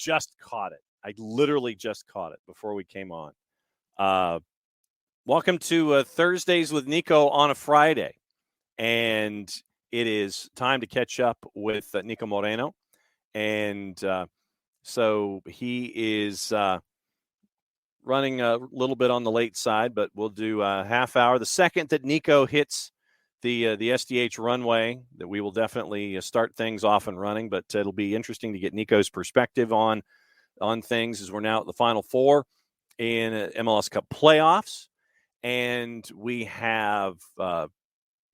just caught it. I literally just caught it before we came on. Welcome to Thursdays with Niko on a Friday. And it is time to catch up with Niko Moreno. And so he is running a little bit on the late side, but we'll do a half hour. The second that Niko hits the SDH runway, that we will definitely start things off and running, but it'll be interesting to get Niko's perspective on things as we're now at the Final Four in MLS Cup playoffs. And we have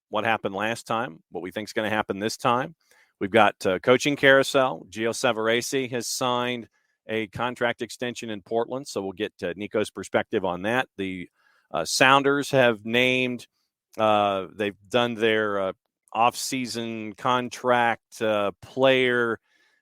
what happened last time, what we think is going to happen this time. We've got coaching carousel. Gio Savarese has signed a contract extension in Portland, so we'll get Niko's perspective on that. The Sounders have named, they've done their off-season contract player,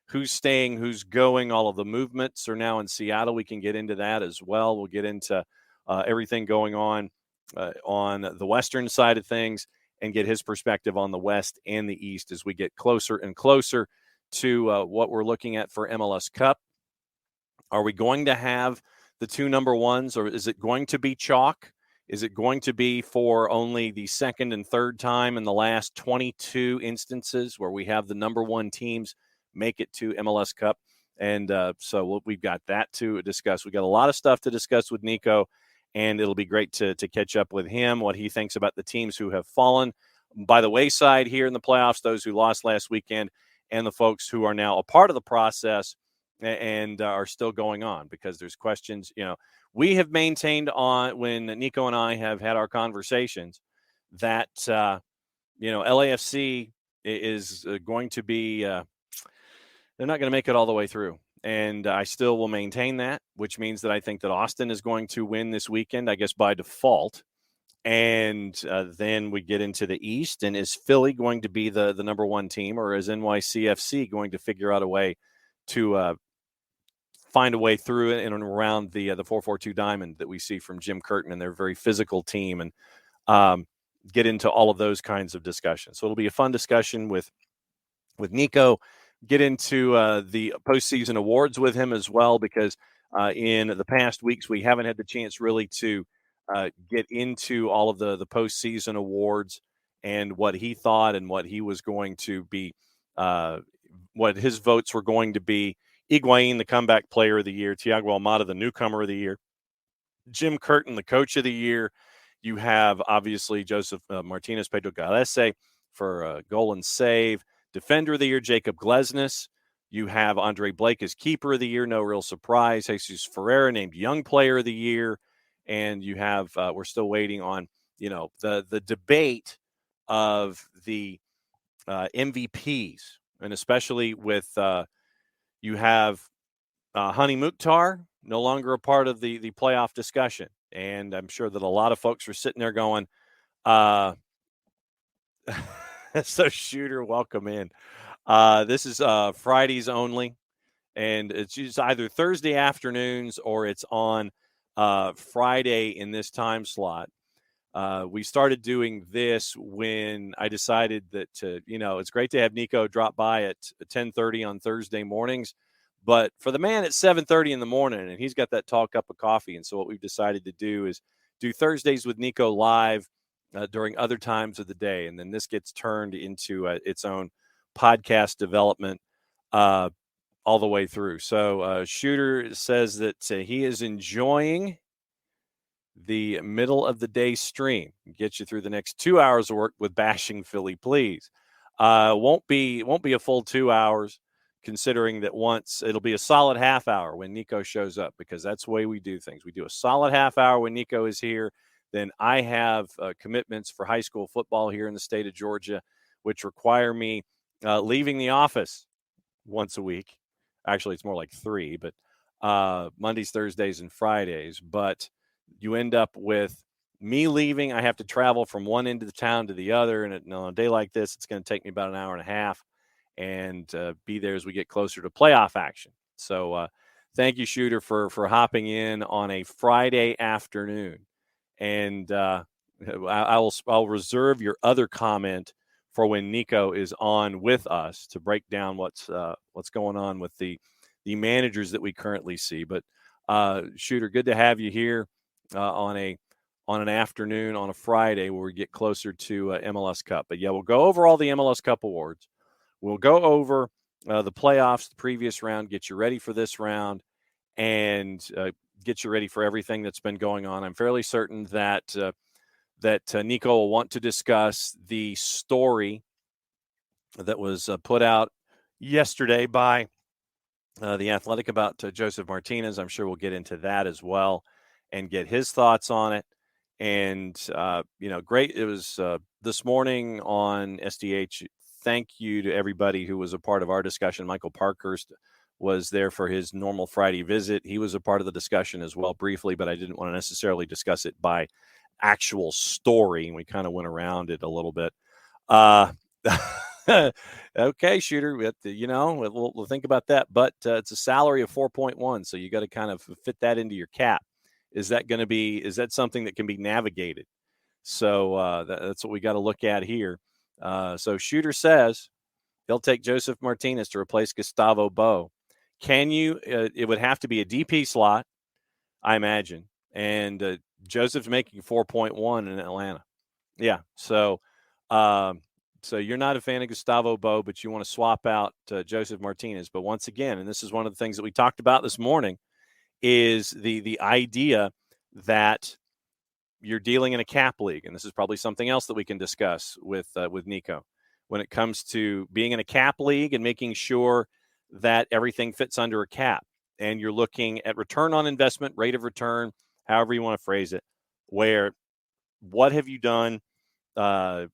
who's staying, who's going. All of the movements are now in Seattle. We can get into that as well. We'll get into everything going on the Western side of things and get his perspective on the West and the East as we get closer and closer to what we're looking at for MLS Cup. Are we going to have the two number ones, or is it going to be chalk? Is it going to be for only the second and third time in the last 22 instances where we have the number one teams make it to MLS Cup? And so we've got that to discuss. We've got a lot of stuff to discuss with Niko, and it'll be great to catch up with him, what he thinks about the teams who have fallen by the wayside here in the playoffs, those who lost last weekend, and the folks who are now a part of the process and are still going on, because there's questions. We have maintained on, when Niko and I have had our conversations, that LAFC is going to be they're not going to make it all the way through. And I still will maintain that, which means that I think that Austin is going to win this weekend, I guess by default. And then we get into the East. And is Philly going to be the number one team, or is NYCFC going to figure out a way to find a way through it and around the 4-4-2 diamond that we see from Jim Curtin and their very physical team, and get into all of those kinds of discussions. So it'll be a fun discussion with Niko. Get into the postseason awards with him as well, because in the past weeks we haven't had the chance really to get into all of the postseason awards and what he thought and what he was going to be, what his votes were going to be. Higuain, the comeback player of the year. Thiago Almada, the newcomer of the year. Jim Curtin, the coach of the year. You have, obviously, Joseph Martinez, Pedro Galese for goal and save. Defender of the year, Jacob Glesnes. You have Andre Blake as keeper of the year. No real surprise. Jesus Ferreira named young player of the year. And you have, we're still waiting on, the debate of the MVPs. And especially with, you have Hani Mukhtar, no longer a part of the playoff discussion. And I'm sure that a lot of folks are sitting there going, so Shooter, welcome in. This is Fridays only, and it's just either Thursday afternoons or it's on Friday in this time slot. We started doing this when I decided that, it's great to have Niko drop by at 10:30 on Thursday mornings, but for the man at 7:30 in the morning, and he's got that tall cup of coffee. And so what we've decided to do is do Thursdays with Niko live during other times of the day. And then this gets turned into its own podcast development all the way through. So Shooter says that he is enjoying the middle of the day stream. Get you through the next 2 hours of work with Bashing Philly, please. Won't be a full 2 hours, considering that once it'll be a solid half hour when Niko shows up, because that's the way we do things. We do a solid half hour when Niko is here. Then I have commitments for high school football here in the state of Georgia, which require me leaving the office once a week. Actually, it's more like 3, but Mondays, Thursdays, and Fridays. But you end up with me leaving. I have to travel from one end of the town to the other. And on a day like this, it's going to take me about an hour and a half and be there as we get closer to playoff action. So thank you, Shooter, for hopping in on a Friday afternoon. And I'll reserve your other comment for when Niko is on with us to break down what's going on with the the managers that we currently see. But Shooter, good to have you here on an afternoon on a Friday where we get closer to MLS Cup. But yeah, we'll go over all the MLS Cup awards. We'll go over the playoffs, the previous round, get you ready for this round, and get you ready for everything that's been going on. I'm fairly certain that Niko will want to discuss the story that was put out yesterday by The Athletic about Joseph Martinez. I'm sure we'll get into that as well and get his thoughts on it. And, great. It was this morning on SDH. Thank you to everybody who was a part of our discussion. Michael Parkhurst was there for his normal Friday visit. He was a part of the discussion as well, briefly, but I didn't want to necessarily discuss it by actual story. We kind of went around it a little bit. Okay, Shooter, we'll think about that. But it's a salary of 4.1, so you got to kind of fit that into your cap. Is that something that can be navigated? So that's what we got to look at here. So Shooter says he'll take Joseph Martinez to replace Gustavo Bo. Can you? It would have to be a DP slot, I imagine. And Joseph's making 4.1 in Atlanta. Yeah. So you're not a fan of Gustavo Bo, but you want to swap out Joseph Martinez. But once again, and this is one of the things that we talked about this morning, is the idea that you're dealing in a cap league, and this is probably something else that we can discuss with Niko when it comes to being in a cap league and making sure that everything fits under a cap. And you're looking at return on investment, rate of return, however you want to phrase it, where what have you done? What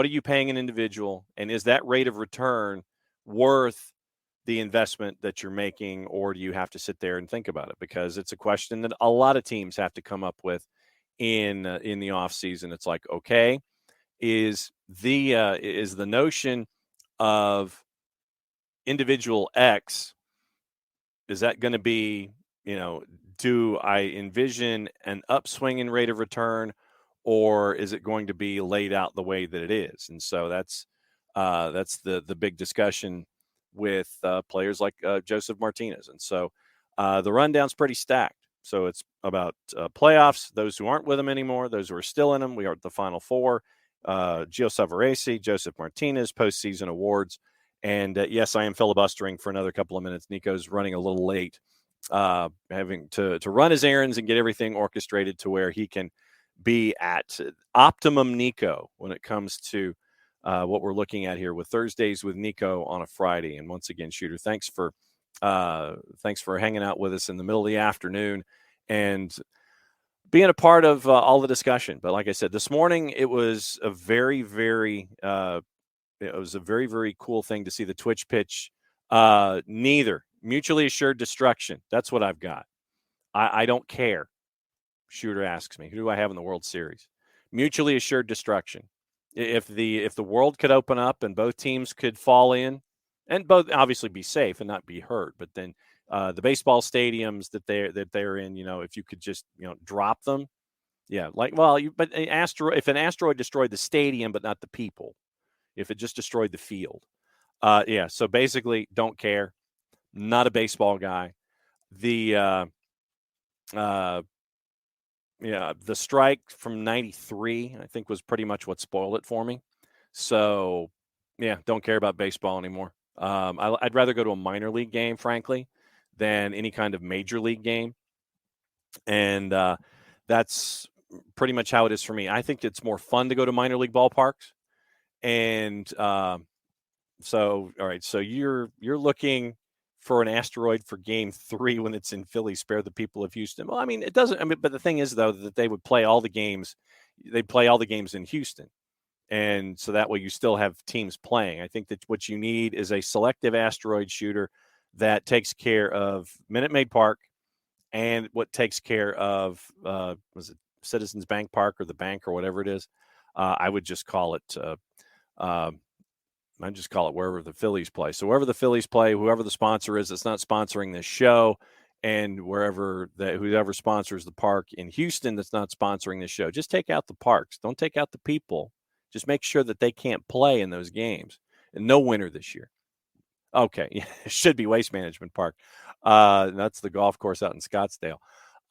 are you paying an individual? And is that rate of return worth the investment that you're making, or do you have to sit there and think about it? Because it's a question that a lot of teams have to come up with in the off season. It's like, okay, is the notion of individual X, is that going to be, do I envision an upswing in rate of return, or is it going to be laid out the way that it is? And so that's the big discussion with players like Joseph Martinez. And so the rundown's pretty stacked. So it's about playoffs, those who aren't with them anymore, those who are still in them. We are at the Final Four. Gio Savarese, Joseph Martinez, postseason awards. And yes, I am filibustering for another couple of minutes. Niko's running a little late, having to run his errands and get everything orchestrated to where he can be at optimum Niko when it comes to what we're looking at here with Thursdays with Niko on a Friday. And once again, Shooter, thanks for hanging out with us in the middle of the afternoon and being a part of all the discussion. But like I said, this morning, it was a very, very very cool thing to see the Twitch pitch. Neither mutually assured destruction. That's what I've got. I don't care. Shooter asks me, who do I have in the World Series? Mutually assured destruction. If the world could open up and both teams could fall in, and both obviously be safe and not be hurt, but then the baseball stadiums that they're in, if you could just drop them, yeah, if an asteroid destroyed the stadium but not the people, if it just destroyed the field, yeah. So basically, don't care. Not a baseball guy. The strike from '93, I think, was pretty much what spoiled it for me. So, yeah, don't care about baseball anymore. I'd rather go to a minor league game, frankly, than any kind of major league game. And that's pretty much how it is for me. I think it's more fun to go to minor league ballparks. And so, all right, so you're looking for an asteroid for Game 3 when it's in Philly. Spare the people of Houston. Well, I mean, it doesn't. I mean, but the thing is, though, that they would play all the games. They'd play all the games in Houston, and so that way you still have teams playing. I think that what you need is a selective asteroid shooter that takes care of Minute Maid Park, and what takes care of was it Citizens Bank Park or the bank or whatever it is. I would just call it. I just call it wherever the Phillies play. So wherever the Phillies play, whoever the sponsor is that's not sponsoring this show, and whoever sponsors the park in Houston that's not sponsoring this show, just take out the parks. Don't take out the people. Just make sure that they can't play in those games. And no winner this year. Okay, yeah, it should be Waste Management Park. That's the golf course out in Scottsdale.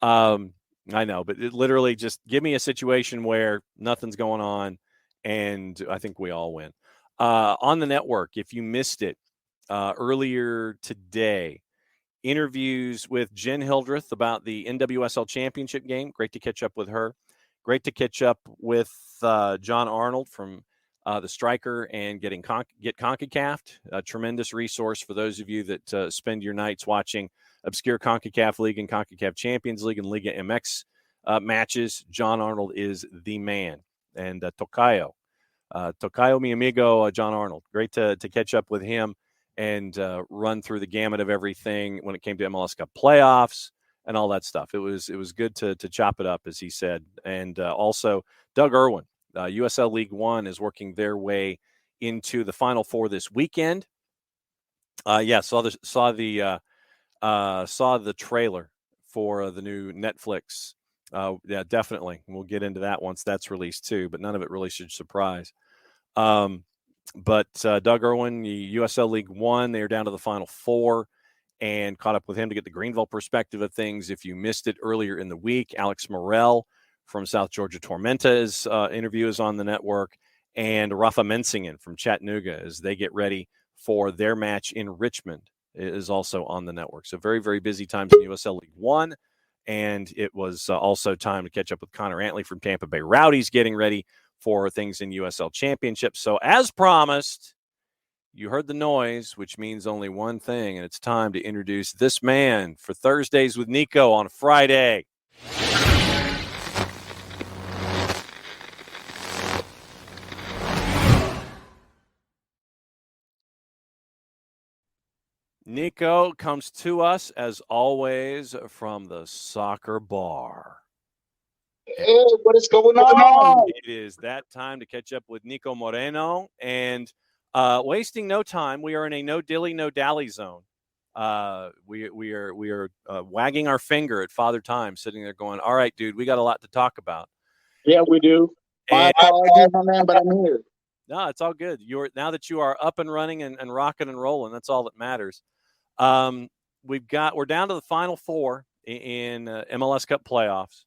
I know, but it literally just give me a situation where nothing's going on, and I think we all win. On the network, if you missed it earlier today, interviews with Jen Hildreth about the NWSL Championship game. Great to catch up with her. Great to catch up with John Arnold from the Striker and get CONCACAF. A tremendous resource for those of you that spend your nights watching obscure CONCACAF League and CONCACAF Champions League and Liga MX matches. John Arnold is the man. And Tocayo mi amigo, John Arnold. Great to catch up with him and run through the gamut of everything when it came to MLS Cup playoffs and all that stuff. It was good to chop it up, as he said. And also Doug Irwin, USL League One, is working their way into the Final Four this weekend. Saw the trailer for the new Netflix. Yeah, definitely. We'll get into that once that's released too, but none of it really should surprise. But Doug Irwin, USL League One, they are down to the Final Four, and caught up with him to get the Greenville perspective of things. If you missed it earlier in the week, Alex Morel from South Georgia Tormenta's interview is on the network, and Rafa Mensingen from Chattanooga, as they get ready for their match in Richmond, is also on the network. So very, very busy times in USL League One. And it was also time to catch up with Connor Antley from Tampa Bay Rowdies, getting ready for things in USL Championship. So as promised, you heard the noise, which means only one thing, and it's time to introduce this man for Thursdays with Niko on Friday. Niko comes to us, as always, from the soccer bar. Hey, what is going on? It is that time to catch up with Niko Moreno, and wasting no time, we are in a no dilly, no dally zone. We are wagging our finger at Father Time, sitting there going, "All right, dude, we got a lot to talk about." Yeah, we do. My apologies, my man, but I'm here. No, it's all good. Now that you are up and running and rocking and rolling, that's all that matters. We're down to the Final Four in MLS Cup playoffs.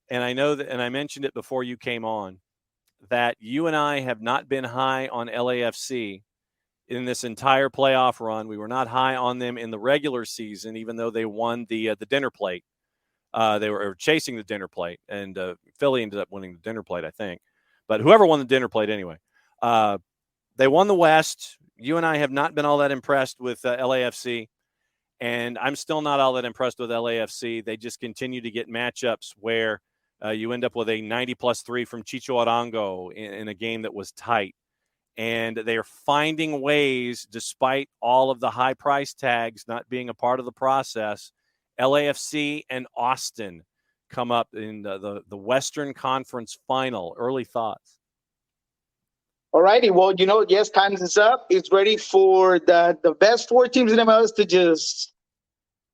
And I know that, and I mentioned it before you came on, that you and I have not been high on LAFC in this entire playoff run. We were not high on them in the regular season, even though they won the dinner plate. They were chasing the dinner plate, and Philly ended up winning the dinner plate, I think. But whoever won the dinner plate anyway, they won the West. You and I have not been all that impressed with LAFC. And I'm still not all that impressed with LAFC. They just continue to get matchups where you end up with a 90+3 from Chicho Arango in a game that was tight. And they are finding ways, despite all of the high price tags not being a part of the process. LAFC and Austin come up in the Western Conference Final. Early thoughts? All righty. Well, yes, time is up. It's ready for the best four teams in MLS to just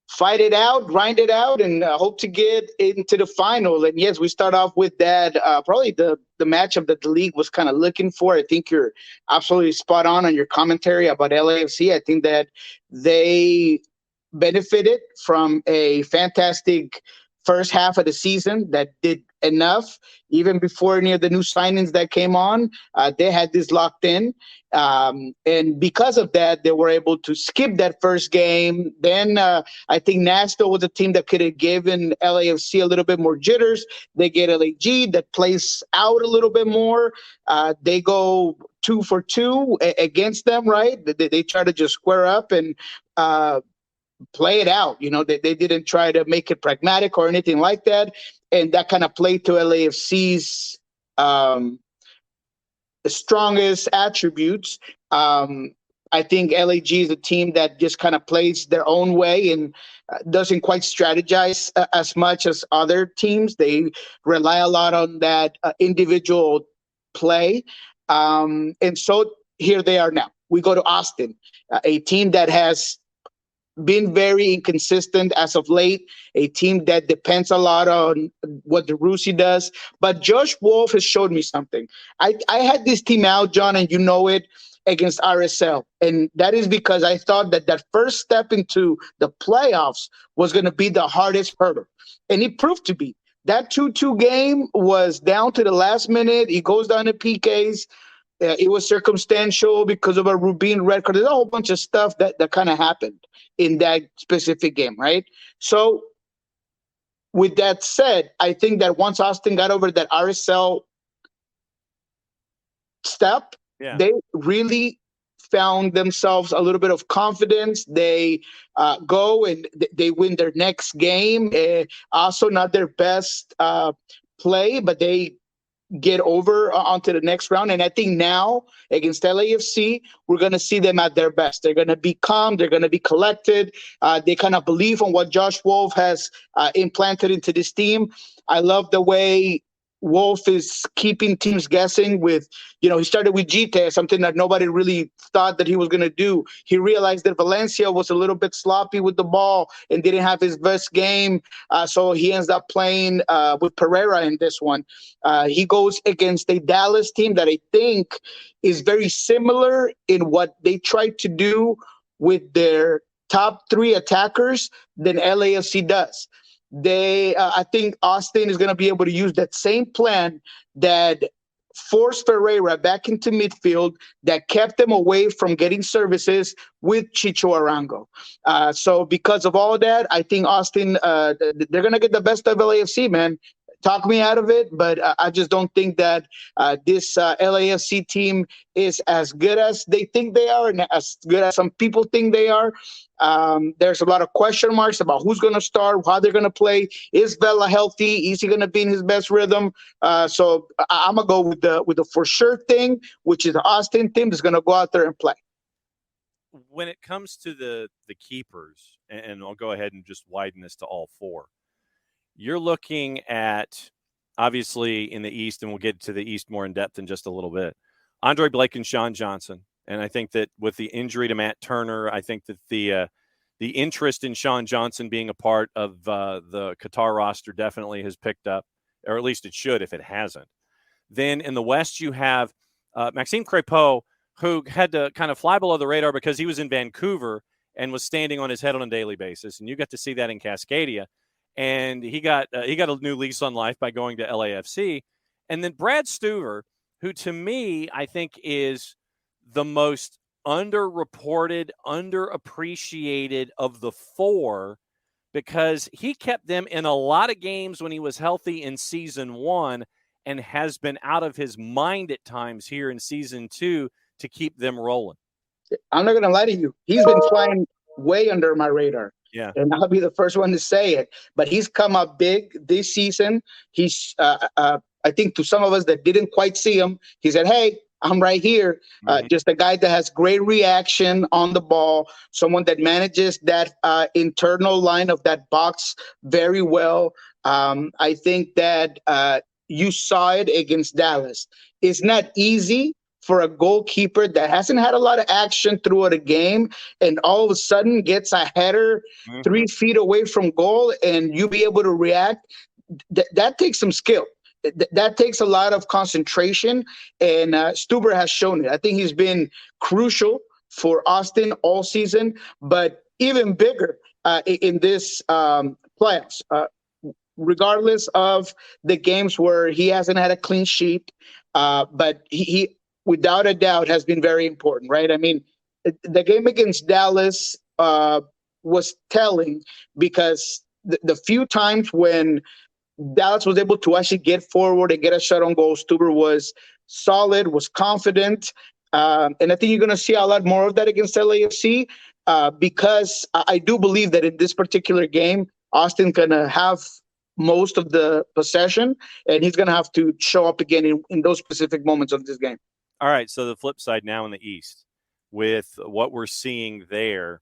fight it out, grind it out, and hope to get into the final. And yes, we start off with that. Probably the matchup that the league was kind of looking for. I think you're absolutely spot on your commentary about LAFC. I think that they benefited from a fantastic first half of the season that did enough. Even before any of the new signings that came on, they had this locked in. And because of that, they were able to skip that first game. Then I think Nashville was a team that could have given LAFC a little bit more jitters. They get LAG that plays out a little bit more. They go 2 for 2 against them, right? They try to just square up and play it out. They didn't try to make it pragmatic or anything like that. And that kind of played to LAFC's strongest attributes. I think LAG is a team that just kind of plays their own way and doesn't quite strategize as much as other teams. They rely a lot on that individual play. And so here they are now. We go to Austin, a team that has been very inconsistent as of late, a team that depends a lot on what the Rusi does. But Josh Wolf has showed me something. I had this team out, John, and you know it. against RSL. And that is because I thought that that first step into the playoffs was going to be the hardest hurdle. And it proved to be. That 2-2 game was down to the last minute. It goes down to PKs. It was circumstantial because of a Rubin red card. There's a whole bunch of stuff that kind of happened in that specific game, right? So with that said, I think that once Austin got over that RSL step, they really found themselves a little bit of confidence. They go and they win their next game. Also not their best play, but they get over onto the next round. And I think now against LAFC, we're going to see them at their best. They're going to be calm. They're going to be collected. They kind of believe on what Josh Wolf has implanted into this team. I love the way Wolf is keeping teams guessing with, he started with Gite, something that nobody really thought that he was going to do. He realized that Valencia was a little bit sloppy with the ball and didn't have his best game. So he ends up playing with Pereira in this one. He goes against a Dallas team that I think is very similar in what they tried to do with their top three attackers than LAFC does. I think Austin is going to be able to use that same plan that forced Ferreira back into midfield, that kept them away from getting services with Chicho Arango. So because of all that, I think Austin, they're going to get the best of LAFC, man. Talk me out of it, but I just don't think that this LAFC team is as good as they think they are and as good as some people think they are. There's a lot of question marks about who's going to start, how they're going to play. Is Vela healthy? Is he going to be in his best rhythm? So I'm going to go with the for sure thing, which is the Austin team that's going to go out there and play. When it comes to the keepers, and I'll go ahead and just widen this to all four, you're looking at, obviously, in the East, and we'll get to the East more in depth in just a little bit, Andre Blake and Sean Johnson. And I think that with the injury to Matt Turner, I think that the interest in Sean Johnson being a part of the Qatar roster definitely has picked up, or at least it should if it hasn't. Then in the West, you have Maxime Crépeau, who had to kind of fly below the radar because he was in Vancouver and was standing on his head on a daily basis. And you got to see that in Cascadia. And he got a new lease on life by going to LAFC. And then Brad Stuver, who to me I think is the most underreported, underappreciated of the four, because he kept them in a lot of games when he was healthy in season one and has been out of his mind at times here in season two to keep them rolling. I'm not going to lie to you. He's been flying way under my radar. Yeah. And I'll be the first one to say it. But he's come up big this season. He's, I think to some of us that didn't quite see him, he said, hey, I'm right here. Just a guy that has great reaction on the ball, someone that manages that internal line of that box very well. I think that you saw it against Dallas. It's not easy for a goalkeeper that hasn't had a lot of action throughout a game and all of a sudden gets a header 3 feet away from goal and you be able to react. That takes some skill. That takes a lot of concentration, and Stuber has shown it. I think he's been crucial for Austin all season, but even bigger in this playoffs. Regardless of the games where he hasn't had a clean sheet, but he without a doubt has been very important, right? I mean, the game against Dallas was telling because the few times when Dallas was able to actually get forward and get a shot on goal, Stuber was solid, was confident. And I think you're going to see a lot more of that against LAFC because I do believe that in this particular game, Austin's going to have most of the possession, and he's going to have to show up again in those specific moments of this game. All right, so the flip side now in the East, with what we're seeing there,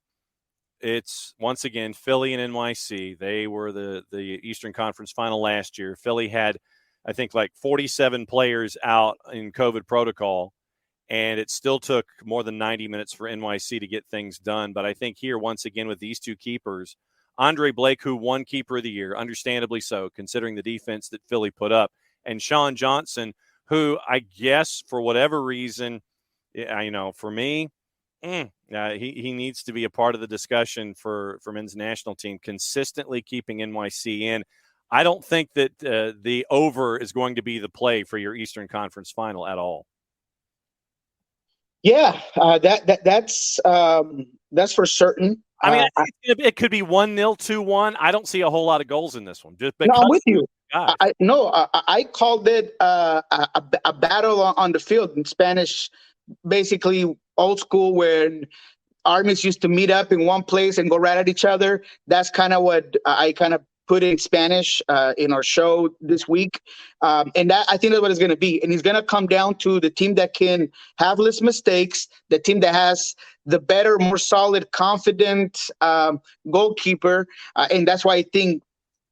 it's once again Philly and NYC. They were the Eastern Conference final last year. Philly had, I think, like 47 players out in COVID protocol, and it still took more than 90 minutes for NYC to get things done. But I think here, once again, with these two keepers, Andre Blake, who won Keeper of the Year, understandably so, considering the defense that Philly put up, and Sean Johnson, who I guess for whatever reason For me, he needs to be a part of the discussion for men's national team, consistently keeping NYC in. I don't think that the over is going to be the play for your Eastern Conference final at all. Yeah, that's for certain. I mean, I think it could be 1-0, 2-1. I don't see a whole lot of goals in this one. Just because no, I'm with you. Guys. I called it a battle on the field in Spanish, basically old school, when armies used to meet up in one place and go right at each other. That's kind of what I kind of put in Spanish in our show this week. And that, I think, that's what it's going to be. And it's going to come down to the team that can have less mistakes, the team that has the better, more solid, confident goalkeeper. And that's why I think,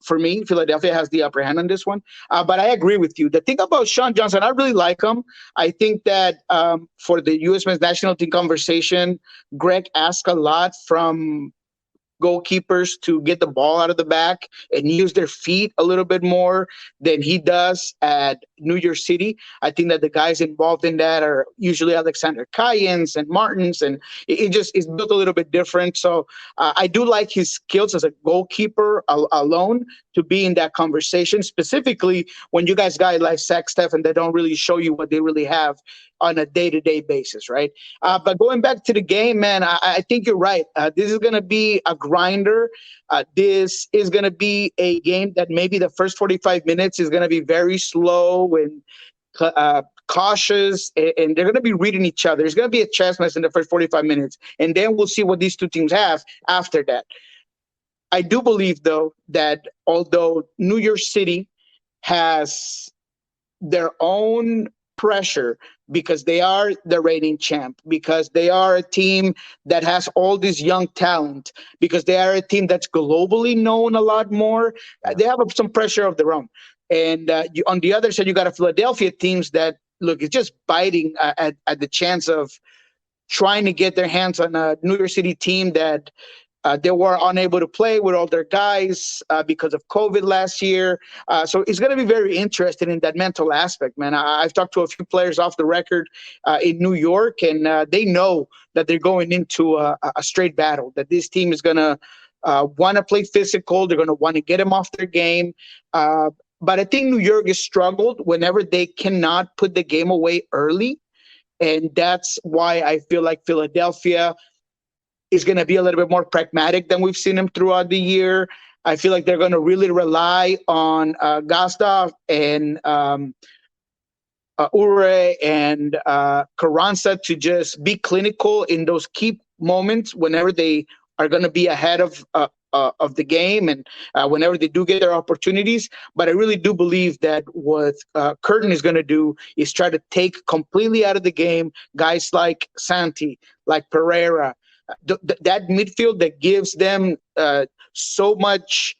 for me, Philadelphia has the upper hand on this one. But I agree with you. The thing about Sean Johnson, I really like him. I think that for the U.S. men's national team conversation, Greg asked a lot from goalkeepers to get the ball out of the back and use their feet a little bit more than he does at New York City. I think that the guys involved in that are usually Alexander Cayens and Martins, and it just is built a little bit different. So I do like his skills as a goalkeeper alone to be in that conversation, specifically when you guys like Zach Steffen that don't really show you what they really have on a day-to-day basis, right? But going back to the game, man, I think you're right. This is going to be a grinder. This is going to be a game that maybe the first 45 minutes is going to be very slow and cautious, and they're going to be reading each other. There's going to be a chess match in the first 45 minutes, and then we'll see what these two teams have after that. I do believe, though, that although New York City has their own pressure because they are the reigning champ, because they are a team that has all this young talent, because they are a team that's globally known a lot more, they have some pressure of their own. And on the other side, you got a Philadelphia teams that, look, it's just biting at the chance of trying to get their hands on a New York City team that they were unable to play with all their guys because of COVID last year. So it's going to be very interesting in that mental aspect, man. I've talked to a few players off the record in New York, and they know that they're going into a straight battle, that this team is going to want to play physical. They're going to want to get them off their game. But I think New York has struggled whenever they cannot put the game away early. And that's why I feel like Philadelphia is going to be a little bit more pragmatic than we've seen him throughout the year. I feel like they're going to really rely on Gastov and Ure and Carranza to just be clinical in those key moments whenever they are going to be ahead of the game and whenever they do get their opportunities. But I really do believe that what Curtin is going to do is try to take completely out of the game guys like Santi, like Pereira, that midfield that gives them so much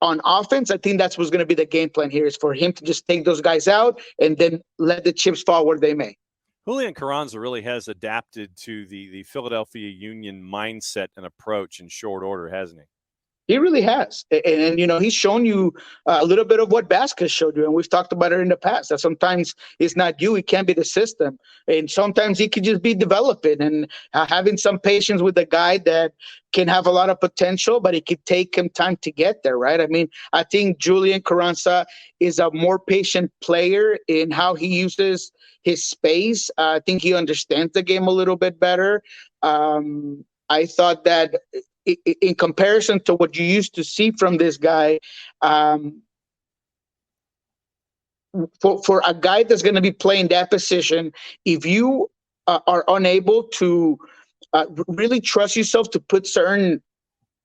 on offense. I think that's what's going to be the game plan here, is for him to just take those guys out and then let the chips fall where they may. Julian Carranza really has adapted to the Philadelphia Union mindset and approach in short order, hasn't he? He really has. And he's shown you a little bit of what Vasquez showed you. And we've talked about it in the past, that sometimes it's not you, it can be the system. And sometimes he could just be developing and having some patience with a guy that can have a lot of potential, but it could take him time to get there, right? I mean, I think Julian Carranza is a more patient player in how he uses his space. I think he understands the game a little bit better. I thought that in comparison to what you used to see from this guy, for a guy that's going to be playing that position, if you are unable to really trust yourself to put certain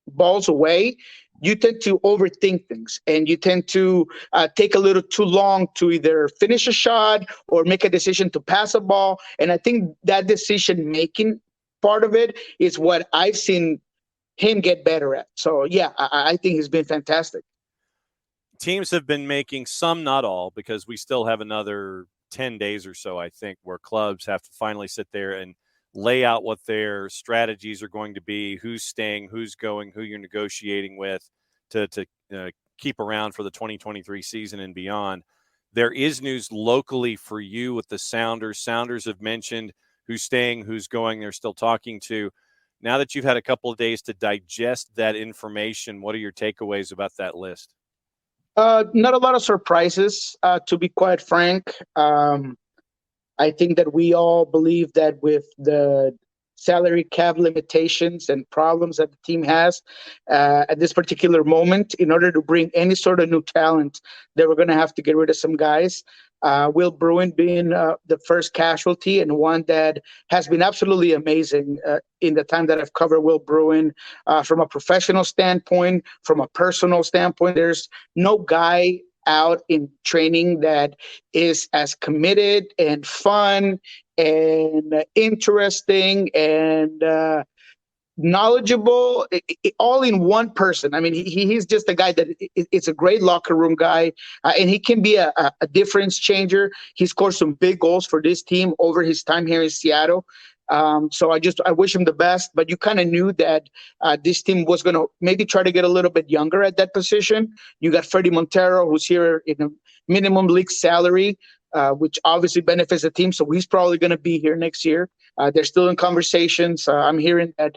balls away, you tend to overthink things, and you tend to take a little too long to either finish a shot or make a decision to pass a ball. And I think that decision-making part of it is what I've seen him get better at. So, yeah, I think he's been fantastic. Teams have been making some, not all, because we still have another 10 days or so, I think, where clubs have to finally sit there and lay out what their strategies are going to be, who's staying, who's going, who you're negotiating with to keep around for the 2023 season and beyond. There is news locally for you with the Sounders. Sounders have mentioned who's staying, who's going, they're still talking to. Now that you've had a couple of days to digest that information, what are your takeaways about that list? Not a lot of surprises, to be quite frank. I think that we all believe that with the salary cap limitations and problems that the team has at this particular moment, in order to bring any sort of new talent, they were going to have to get rid of some guys. Will Bruin being the first casualty, and one that has been absolutely amazing in the time that I've covered Will Bruin. From a professional standpoint, from a personal standpoint, there's no guy out in training that is as committed and fun and interesting and knowledgeable, all in one person. I mean, he's just a guy that it's a great locker room guy, and he can be a difference changer. He scored some big goals for this team over his time here in Seattle. So I wish him the best, but you kind of knew that this team was going to maybe try to get a little bit younger at that position. You got Freddie Montero, who's here in a minimum league salary, which obviously benefits the team. So he's probably going to be here next year. They're still in conversations. I'm hearing that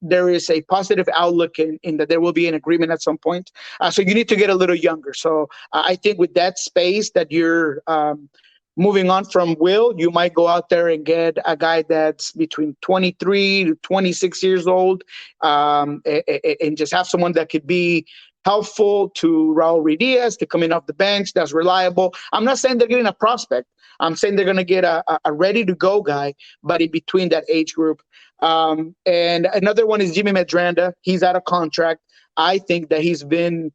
there is a positive outlook in that there will be an agreement at some point. So you need to get a little younger. So I think with that space that you're moving on from Will, you might go out there and get a guy that's between 23 to 26 years old, and just have someone that could be helpful to Raul Ruidiaz, to coming off the bench, that's reliable. I'm not saying they're getting a prospect. I'm saying they're going to get a ready-to-go guy, but in between that age group. And another one is Jimmy Medranda. He's out of contract. I think that he's been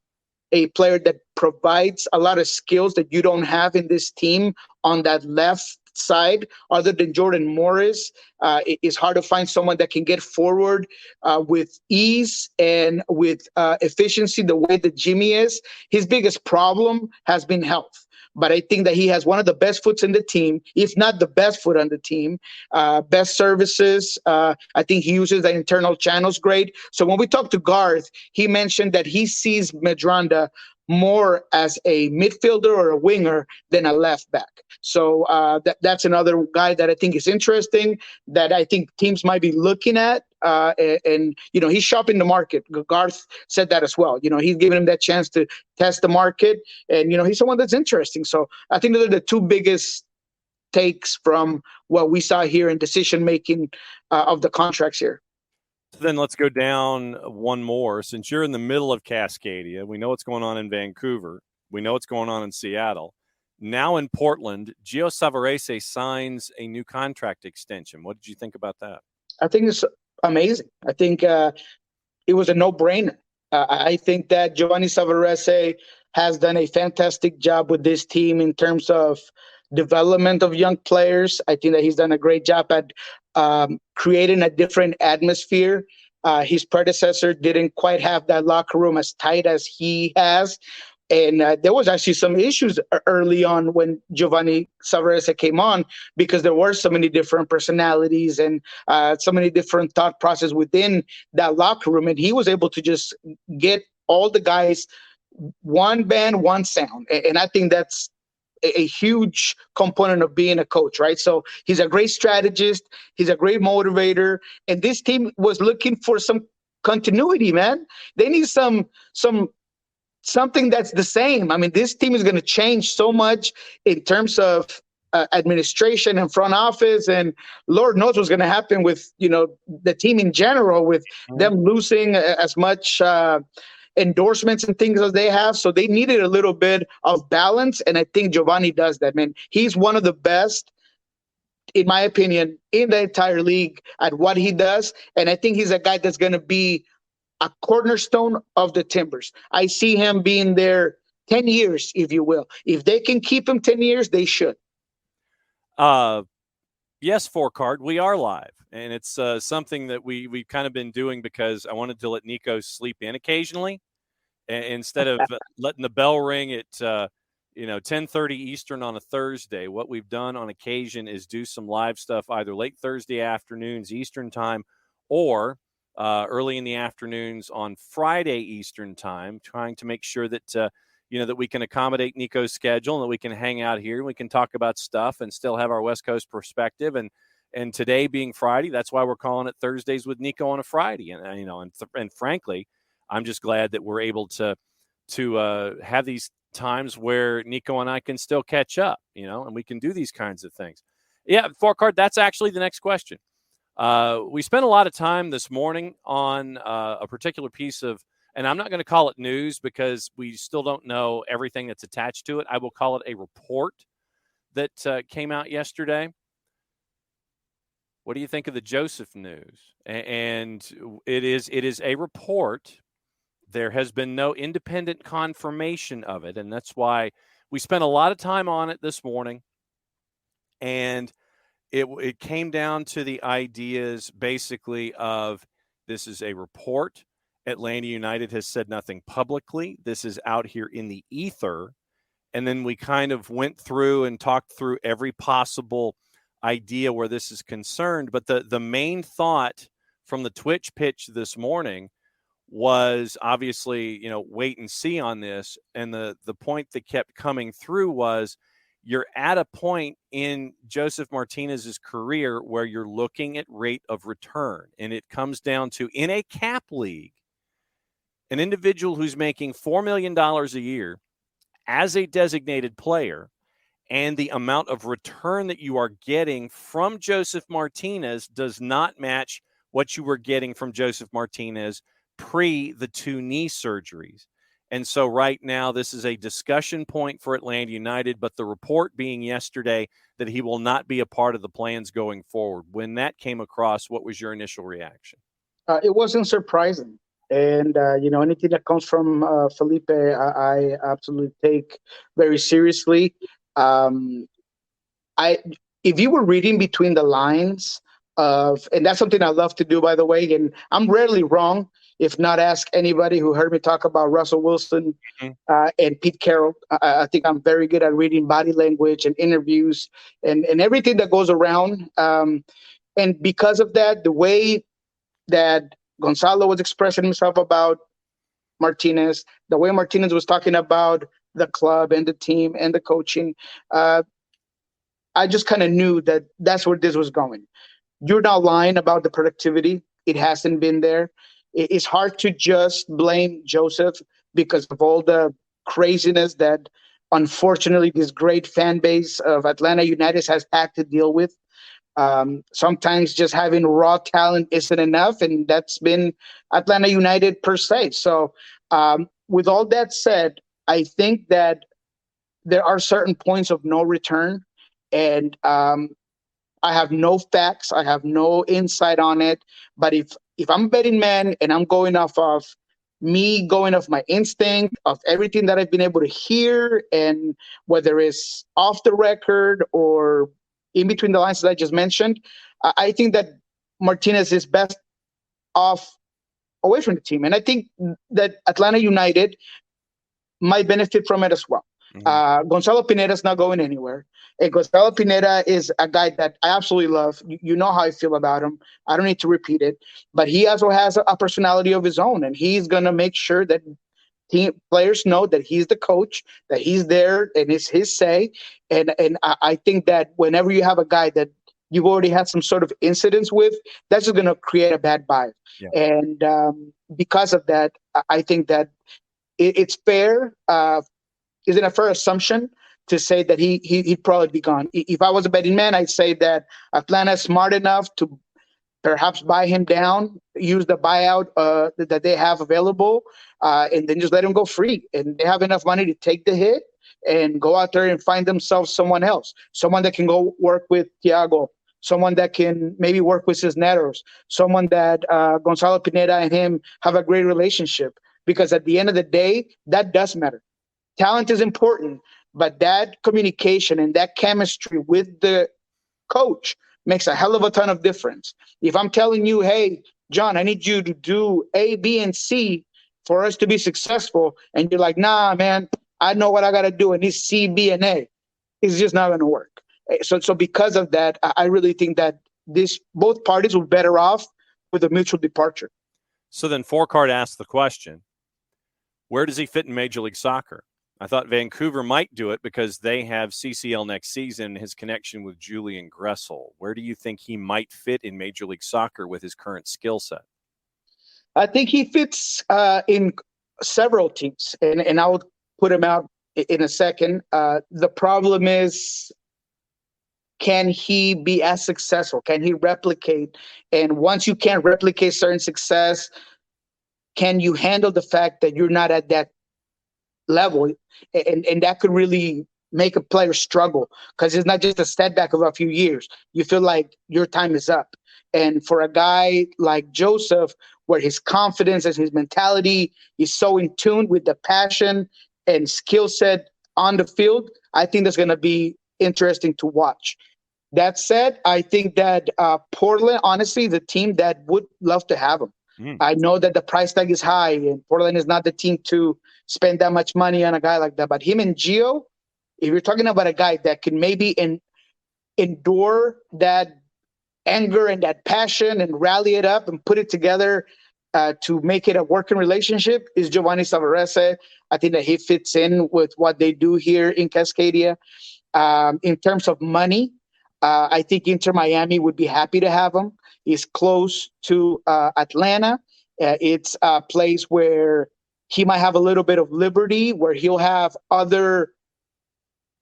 a player that provides a lot of skills that you don't have in this team on that left side. Other than Jordan Morris, it's hard to find someone that can get forward with ease and with efficiency the way that Jimmy is. His biggest problem has been health. But I think that he has one of the best foots in the team, if not the best foot on the team, best services. I think he uses the internal channels great. So when we talked to Garth, he mentioned that he sees Medranda more as a midfielder or a winger than a left back. So that's another guy that I think is interesting, that I think teams might be looking at. And he's shopping the market. Garth said that as well. He's giving him that chance to test the market. And, he's someone that's interesting. So I think those are the two biggest takes from what we saw here in decision-making of the contracts here. Then let's go down one more. Since you're in the middle of Cascadia, we know what's going on in Vancouver. We know what's going on in Seattle. Now in Portland, Gio Savarese signs a new contract extension. What did you think about that? I think it's amazing. I think it was a no-brainer. I think that Giovanni Savarese has done a fantastic job with this team in terms of development of young players. I think that he's done a great job at creating a different atmosphere. His predecessor didn't quite have that locker room as tight as he has. And there was actually some issues early on when Giovanni Savarese came on, because there were so many different personalities and so many different thought processes within that locker room. And he was able to just get all the guys, one band, one sound. And I think that's a huge component of being a coach, right? So he's a great strategist. He's a great motivator. And this team was looking for some continuity, man. They need something that's the same. I mean, this team is going to change so much in terms of administration and front office, and Lord knows what's going to happen with, the team in general, with them losing as much endorsements and things as they have. So they needed a little bit of balance. And I think Giovanni does that, man. He's one of the best, in my opinion, in the entire league at what he does. And I think he's a guy that's going to be a cornerstone of the Timbers. I see him being there 10 years, if you will. If they can keep him 10 years, they should. Yes, Four Card, we are live. And it's something that we've kind of been doing because I wanted to let Niko sleep in occasionally instead of letting the bell ring at 10:30 Eastern on a Thursday. What we've done on occasion is do some live stuff either late Thursday afternoons Eastern time or early in the afternoons on Friday Eastern time, trying to make sure that that we can accommodate Niko's schedule and that we can hang out here and we can talk about stuff and still have our West Coast perspective. And today being Friday, that's why we're calling it Thursdays with Niko on a Friday. And frankly, I'm just glad that we're able to have these times where Niko and I can still catch up, and we can do these kinds of things. Yeah, Forecard, that's actually the next question. We spent a lot of time this morning on a particular piece of, and I'm not going to call it news because we still don't know everything that's attached to it. I will call it a report that came out yesterday. What do you think of the Joseph news? And it is a report. There has been no independent confirmation of it, and that's why we spent a lot of time on it this morning. And it came down to the ideas basically of this is a report. Atlanta United has said nothing publicly. This is out here in the ether. And then we kind of went through and talked through every possible idea where this is concerned. But the main thought from the Twitch pitch this morning was obviously, wait and see on this. And the point that kept coming through was you're at a point in Joseph Martinez's career where you're looking at rate of return. And it comes down to, in a cap league, an individual who's making $4 million a year as a designated player and the amount of return that you are getting from Joseph Martinez does not match what you were getting from Joseph Martinez pre the 2 knee surgeries. And so right now, this is a discussion point for Atlanta United, but the report being yesterday that he will not be a part of the plans going forward. When that came across, what was your initial reaction? It wasn't surprising. And, anything that comes from Felipe, I absolutely take very seriously. If you were reading between the lines and that's something I love to do, by the way, and I'm rarely wrong, if not ask anybody who heard me talk about Russell Wilson and Pete Carroll. I think I'm very good at reading body language and interviews and everything that goes around. And because of that, the way that Gonzalo was expressing himself about Martinez, the way Martinez was talking about the club and the team and the coaching, I just kind of knew that that's where this was going. You're not lying about the productivity. It hasn't been there. It's hard to just blame Joseph because of all the craziness that, unfortunately, this great fan base of Atlanta United has had to deal with. Sometimes just having raw talent isn't enough, and that's been Atlanta United per se. So with all that said, I think that there are certain points of no return, and I have no facts. I have no insight on it. But if I'm a betting man and I'm going off of my instinct, of everything that I've been able to hear, and whether it's off the record or in between the lines that I just mentioned, I think that Martinez is best off away from the team. And I think that Atlanta United might benefit from it as well. Mm-hmm. Gonzalo Pineda's not going anywhere. And Gonzalo Pineda is a guy that I absolutely love. You know how I feel about him. I don't need to repeat it. But he also has a personality of his own, and he's going to make sure that players know that he's the coach, that he's there, and it's his say. And I think that whenever you have a guy that you've already had some sort of incidents with, that's just going to create a bad vibe. Yeah. And because of that, I think that it's fair. Isn't a fair assumption to say that he'd probably be gone. If I was a betting man, I'd say that Atlanta's smart enough to perhaps buy him down, use the buyout that they have available, and then just let him go free. And they have enough money to take the hit and go out there and find themselves someone else, someone that can go work with Thiago, someone that can maybe work with Cisneros, someone that Gonzalo Pineda and him have a great relationship. Because at the end of the day, that does matter. Talent is important, but that communication and that chemistry with the coach makes a hell of a ton of difference. If I'm telling you, hey, John, I need you to do A, B, and C for us to be successful, and you're like, nah, man, I know what I got to do, and it's C, B, and A, it's just not going to work. So because of that, I really think that both parties were better off with a mutual departure. So then Forecard asked the question, where does he fit in Major League Soccer? I thought Vancouver might do it because they have CCL next season, his connection with Julian Gressel. Where do you think he might fit in Major League Soccer with his current skill set? I think he fits in several teams, and I will put him out in a second. The problem is, can he be as successful? Can he replicate? And once you can't replicate certain success, can you handle the fact that you're not at that level? And that could really make a player struggle, because it's not just a setback of a few years. You feel like your time is up. And for a guy like Joseph, where his confidence and his mentality is so in tune with the passion and skill set on the field, I think that's going to be interesting to watch. That said, I think that Portland, honestly, the team that would love to have him. I know that the price tag is high, and Portland is not the team to spend that much money on a guy like that. But him and Gio, if you're talking about a guy that can maybe endure that anger and that passion and rally it up and put it together to make it a working relationship, is Giovanni Savarese. I think that he fits in with what they do here in Cascadia. In terms of money, I think Inter Miami would be happy to have him. He's close to Atlanta. It's a place where he might have a little bit of liberty, where he'll have other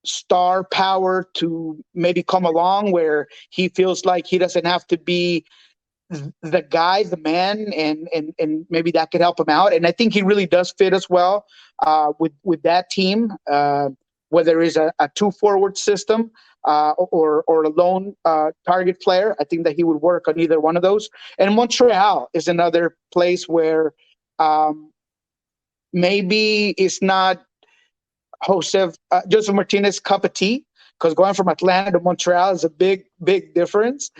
star power to maybe come along, where he feels like he doesn't have to be the guy, the man, and maybe that could help him out. And I think he really does fit as well with that team, whether it's a 2-forward system or a lone target player. I think that he would work on either one of those. And Montreal is another place where maybe it's not Joseph Martinez cup of tea, because going from Atlanta to Montreal is a big difference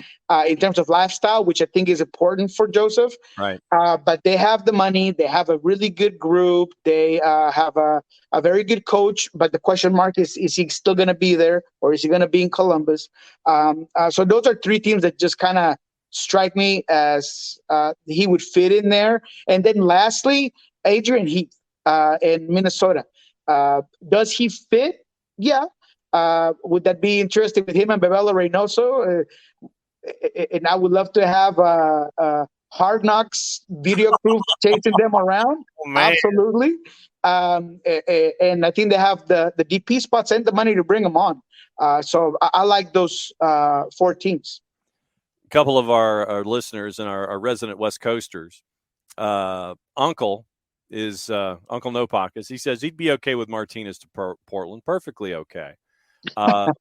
in terms of lifestyle, which I think is important for Joseph. Right. But they have the money. They have a really good group. They have a very good coach. But the question mark is he still going to be there, or is he going to be in Columbus? So those are three teams that just kind of strike me as he would fit in there. And then lastly, Adrian Heath in Minnesota. Does he fit? Yeah. Would that be interesting with him and Bebelo Reynoso? And I would love to have Hard Knocks video crew chasing them around. Oh, man. Absolutely. And I think they have the DP spots and the money to bring them on. So I like those 4 teams. A couple of our listeners and our resident West Coasters, Uncle is Uncle No Pockets. He says he'd be okay with Martinez to Portland. Perfectly okay. 4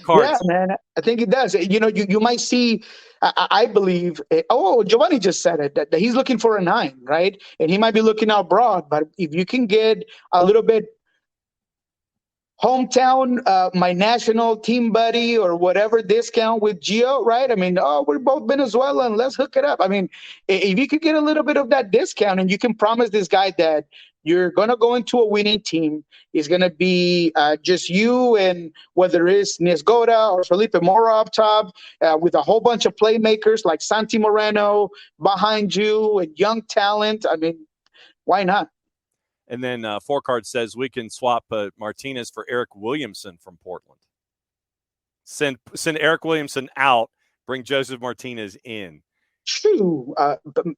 cards. Yeah, man, I think it does. You might see, I believe, Giovanni just said it, that he's looking for a 9, right? And he might be looking out broad, but if you can get a little bit hometown, my national team buddy or whatever discount with Gio, right? I mean, we're both Venezuelan, let's hook it up. I mean, if you could get a little bit of that discount and you can promise this guy that you're going to go into a winning team, it's going to be just you, and whether it's Niesgoda or Felipe Mora up top, with a whole bunch of playmakers like Santi Moreno behind you and young talent. I mean, why not? And then 4 card says we can swap Martinez for Eric Williamson from Portland. Send Eric Williamson out, bring Joseph Martinez in. True.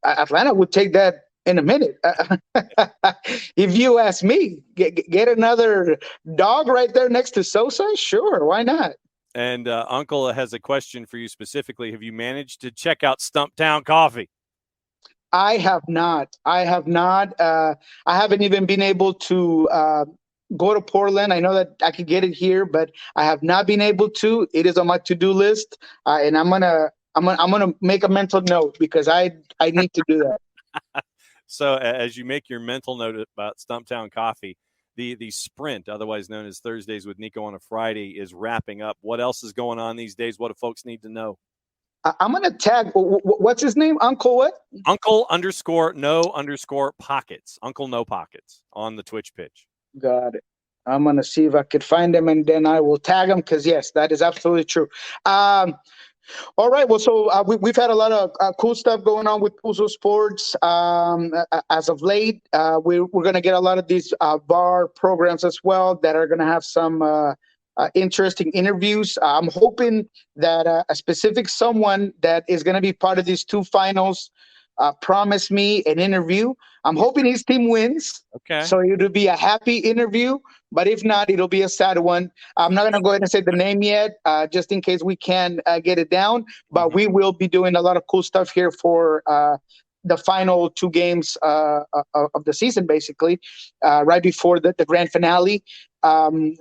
Atlanta would take that in a minute. If you ask me, get another dog right there next to Sosa? Sure, why not? And Uncle has a question for you specifically. Have you managed to check out Stumptown Coffee? I have not. I haven't even been able to go to Portland. I know that I could get it here, but I have not been able to. It is on my to-do list, and I'm gonna make a mental note, because I need to do that. So as you make your mental note about Stumptown Coffee, the sprint, otherwise known as Thursdays with Niko on a Friday, is wrapping up. What else is going on these days? What do folks need to know? I'm going to tag, what's his name? Uncle what? Uncle_no_pockets. Uncle No Pockets on the Twitch pitch. Got it. I'm going to see if I could find him, and then I will tag him, because, yes, that is absolutely true. All right. Well, so we've had a lot of cool stuff going on with Pulso Sports as of late. We're going to get a lot of these bar programs as well that are going to have some interesting interviews. I'm hoping that a specific someone that is going to be part of these two finals promised me an interview. I'm hoping his team wins. Okay. So it'll be a happy interview. But if not, it'll be a sad one. I'm not going to go ahead and say the name yet, just in case we can get it down. But we will be doing a lot of cool stuff here for the final two games of the season, basically, right before the grand finale.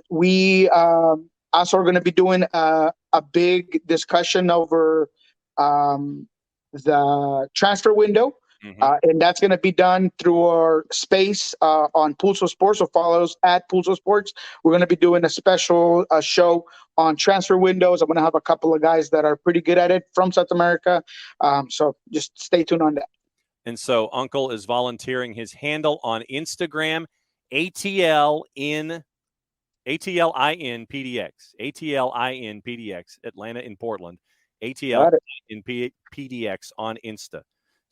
We also are going to be doing a big discussion over the transfer window. And that's going to be done through our space on Pulso Sports. So follow us at Pulso Sports. We're going to be doing a special show on transfer windows. I'm going to have a couple of guys that are pretty good at it from South America. So just stay tuned on that. And so Uncle is volunteering his handle on Instagram, ATLIN PDX, ATLIN PDX, Atlanta in Portland, ATLIN PDX on Insta.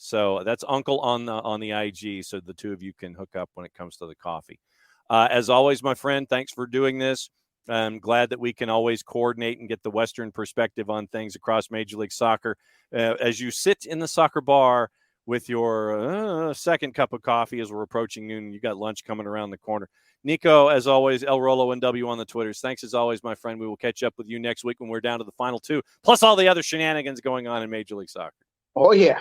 So that's Uncle on the IG, so the two of you can hook up when it comes to the coffee. As always, my friend, thanks for doing this. I'm glad that we can always coordinate and get the Western perspective on things across Major League Soccer. As you sit in the soccer bar with your second cup of coffee as we're approaching noon, you got lunch coming around the corner. Niko, as always, El Rolo NW on the Twitters. Thanks as always, my friend. We will catch up with you next week when we're down to the final two, plus all the other shenanigans going on in Major League Soccer. Oh, yeah.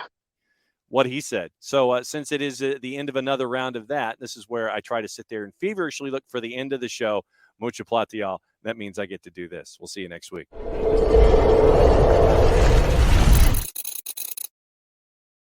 What he said. So since it is the end of another round of that, this is where I try to sit there and feverishly look for the end of the show. Mucha platial. That means I get to do this. We'll see you next week.